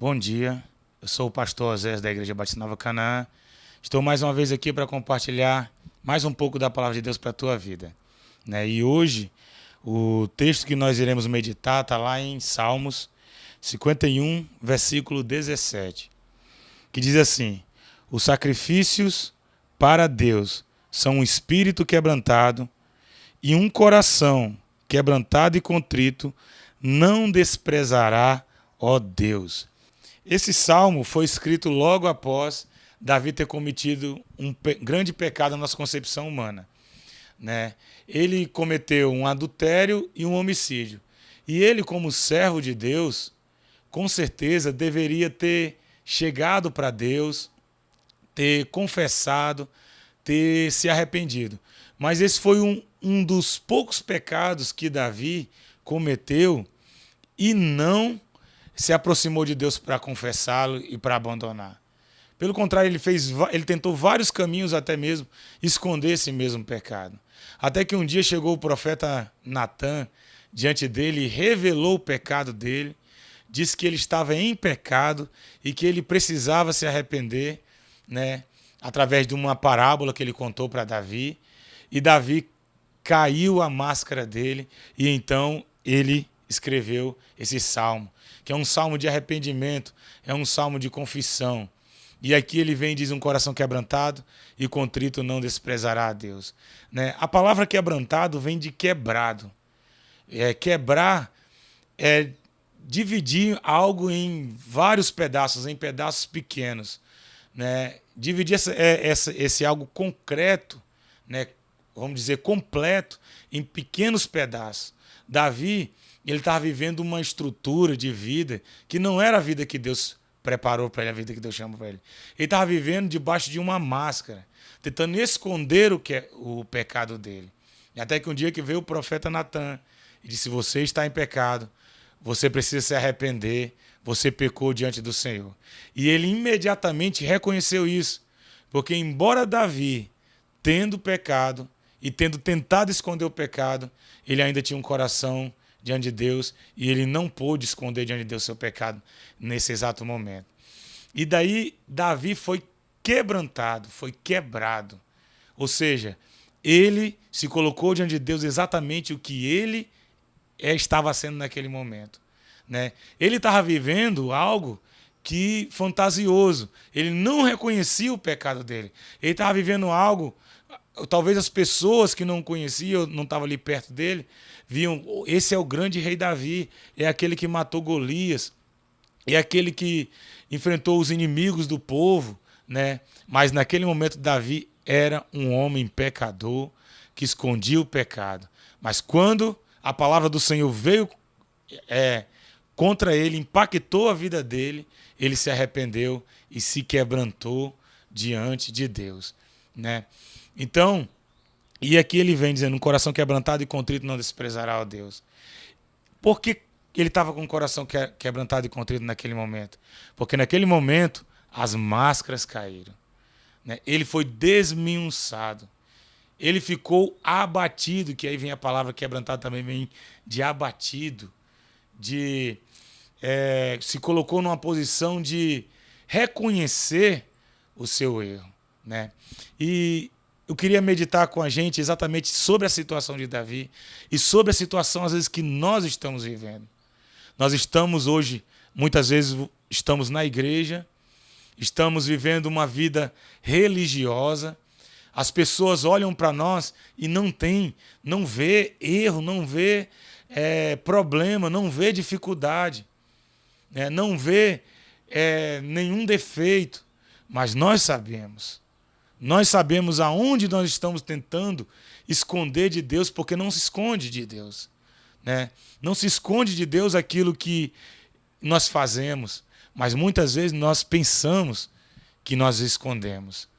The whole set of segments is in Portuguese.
Bom dia, eu sou o pastor Osés da Igreja Batista Nova Canaã. Estou mais uma vez aqui para compartilhar mais um pouco da palavra de Deus para a tua vida. E hoje, o texto que nós iremos meditar está lá em Salmos 51, versículo 17, que diz assim: os sacrifícios para Deus são um espírito quebrantado e um coração quebrantado e contrito não desprezará, ó Deus. Esse salmo foi escrito logo após Davi ter cometido um grande pecado na nossa concepção humana. Ele cometeu um adultério e um homicídio. E ele, como servo de Deus, com certeza deveria ter chegado para Deus, ter confessado, ter se arrependido. Mas esse foi um dos poucos pecados que Davi cometeu e não se aproximou de Deus para confessá-lo e para abandonar. Pelo contrário, ele tentou vários caminhos até mesmo esconder esse mesmo pecado. Até que um dia chegou o profeta Natã diante dele e revelou o pecado dele, disse que ele estava em pecado e que ele precisava se arrepender, através de uma parábola que ele contou para Davi. E Davi caiu a máscara dele e então ele escreveu esse salmo, que é um salmo de arrependimento, é um salmo de confissão. E aqui ele vem e diz: um coração quebrantado e contrito não desprezará a Deus. A palavra quebrantado vem de quebrado. Quebrar é dividir algo em vários pedaços, em pedaços pequenos. Dividir esse algo concreto, vamos dizer completo, em pequenos pedaços. Davi, ele estava vivendo uma estrutura de vida que não era a vida que Deus preparou para ele, a vida que Deus chama para ele. Ele estava vivendo debaixo de uma máscara, tentando esconder o pecado dele. E até que um dia que veio o profeta Natã e disse: você está em pecado, você precisa se arrepender, você pecou diante do Senhor. E ele imediatamente reconheceu isso, porque embora Davi, tendo pecado e tendo tentado esconder o pecado, ele ainda tinha um coração diante de Deus e ele não pôde esconder diante de Deus seu pecado nesse exato momento. E daí Davi foi quebrantado, foi quebrado. Ou seja, ele se colocou diante de Deus exatamente o que ele estava sendo naquele momento. Ele estava vivendo algo que fantasioso. Ele não reconhecia o pecado dele. Ele estava vivendo algo, talvez as pessoas que não conheciam, não estavam ali perto dele, viam: esse é o grande rei Davi, é aquele que matou Golias, é aquele que enfrentou os inimigos do povo. Mas naquele momento Davi era um homem pecador que escondia o pecado. Mas quando a palavra do Senhor veio contra ele, impactou a vida dele, ele se arrependeu e se quebrantou diante de Deus. Então, e aqui ele vem dizendo: um coração quebrantado e contrito não desprezará a Deus. Por que ele estava com o coração quebrantado e contrito naquele momento? Porque naquele momento as máscaras caíram. Ele foi desmiunçado. Ele ficou abatido, que aí vem a palavra quebrantado, também vem de abatido, se colocou numa posição de reconhecer o seu erro. E eu queria meditar com a gente exatamente sobre a situação de Davi e sobre a situação, às vezes, que nós estamos vivendo. Nós estamos hoje, muitas vezes, estamos na igreja, estamos vivendo uma vida religiosa. As pessoas olham para nós e não vê erro, não vê problema, não vê dificuldade, não vê nenhum defeito. Mas nós sabemos aonde nós estamos tentando esconder de Deus, porque não se esconde de Deus. Não se esconde de Deus aquilo que nós fazemos, mas muitas vezes nós pensamos que nós escondemos.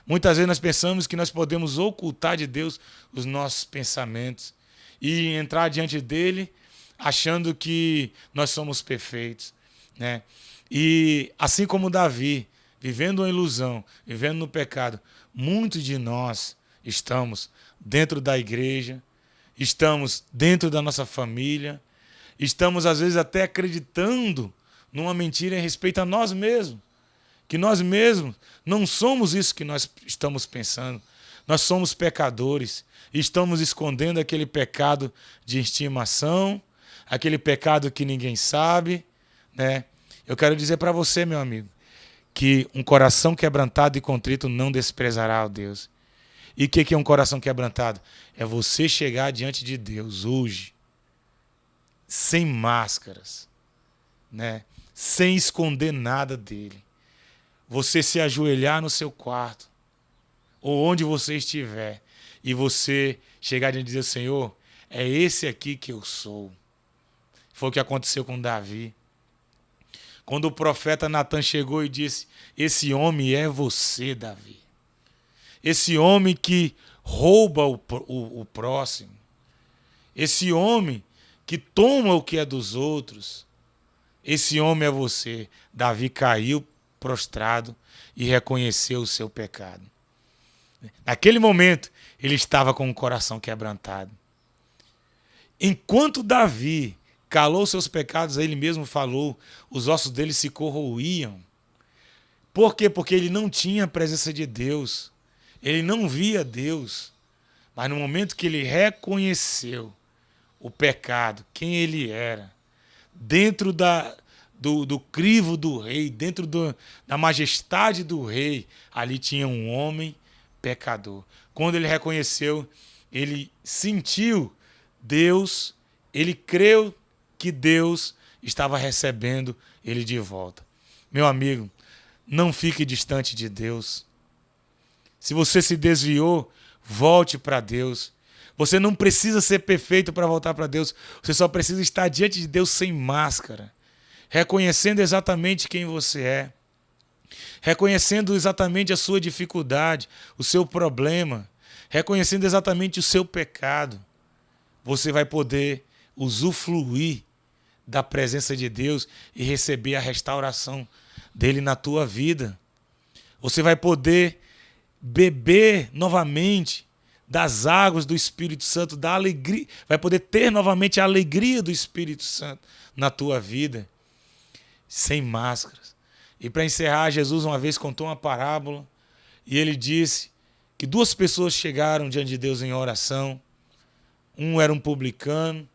Muitas vezes nós pensamos que nós podemos ocultar de Deus os nossos pensamentos e entrar diante dele achando que nós somos perfeitos. E assim como Davi, vivendo uma ilusão, vivendo no pecado, muitos de nós estamos dentro da igreja, estamos dentro da nossa família, estamos às vezes até acreditando numa mentira em respeito a nós mesmos. Que nós mesmos não somos isso que nós estamos pensando. Nós somos pecadores e estamos escondendo aquele pecado de estimação, aquele pecado que ninguém sabe, né? Eu quero dizer para você, meu amigo, que um coração quebrantado e contrito não desprezará a Deus. E o que é um coração quebrantado? É você chegar diante de Deus hoje, sem máscaras, né? Sem esconder nada dele. Você se ajoelhar no seu quarto, ou onde você estiver, e você chegar e dizer, Senhor, é esse aqui que eu sou. Foi o que aconteceu com Davi. Quando o profeta Natan chegou e disse, esse homem é você, Davi. Esse homem que rouba o próximo. Esse homem que toma o que é dos outros. Esse homem é você. Davi caiu prostrado e reconheceu o seu pecado. Naquele momento, ele estava com o coração quebrantado. Enquanto Davi calou seus pecados, ele mesmo falou, os ossos dele se corroíam. Por quê? Porque ele não tinha a presença de Deus. Ele não via Deus. Mas no momento que ele reconheceu o pecado, quem ele era, dentro do crivo do rei, dentro da majestade do rei, ali tinha um homem pecador. Quando ele reconheceu, ele sentiu Deus, ele creu que Deus estava recebendo ele de volta. Meu amigo, não fique distante de Deus. Se você se desviou, volte para Deus. Você não precisa ser perfeito para voltar para Deus. Você só precisa estar diante de Deus sem máscara, reconhecendo exatamente quem você é, reconhecendo exatamente a sua dificuldade, o seu problema, reconhecendo exatamente o seu pecado. Você vai poder usufruir da presença de Deus e receber a restauração dele na tua vida. Você vai poder beber novamente das águas do Espírito Santo, da alegria, vai poder ter novamente a alegria do Espírito Santo na tua vida, sem máscaras. E para encerrar, Jesus uma vez contou uma parábola e ele disse que duas pessoas chegaram diante de Deus em oração. Um era um publicano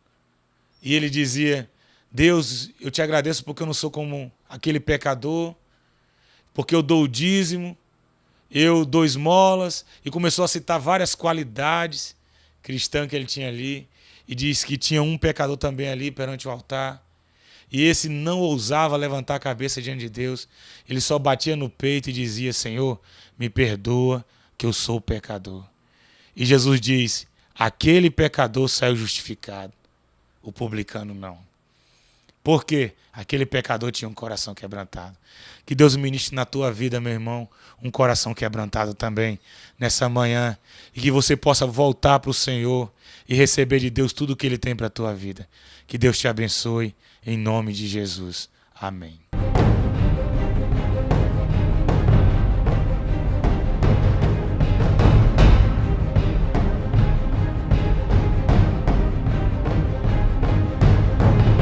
e ele dizia, Deus, eu te agradeço porque eu não sou como aquele pecador, porque eu dou o dízimo, eu dou esmolas, e começou a citar várias qualidades cristãs que ele tinha ali, e disse que tinha um pecador também ali perante o altar, e esse não ousava levantar a cabeça diante de Deus, ele só batia no peito e dizia, Senhor, me perdoa que eu sou pecador. E Jesus diz, aquele pecador saiu justificado, o publicano não. Por quê? Aquele pecador tinha um coração quebrantado. Que Deus ministre na tua vida, meu irmão, um coração quebrantado também nessa manhã. E que você possa voltar para o Senhor e receber de Deus tudo o que Ele tem para a tua vida. Que Deus te abençoe em nome de Jesus. Amém.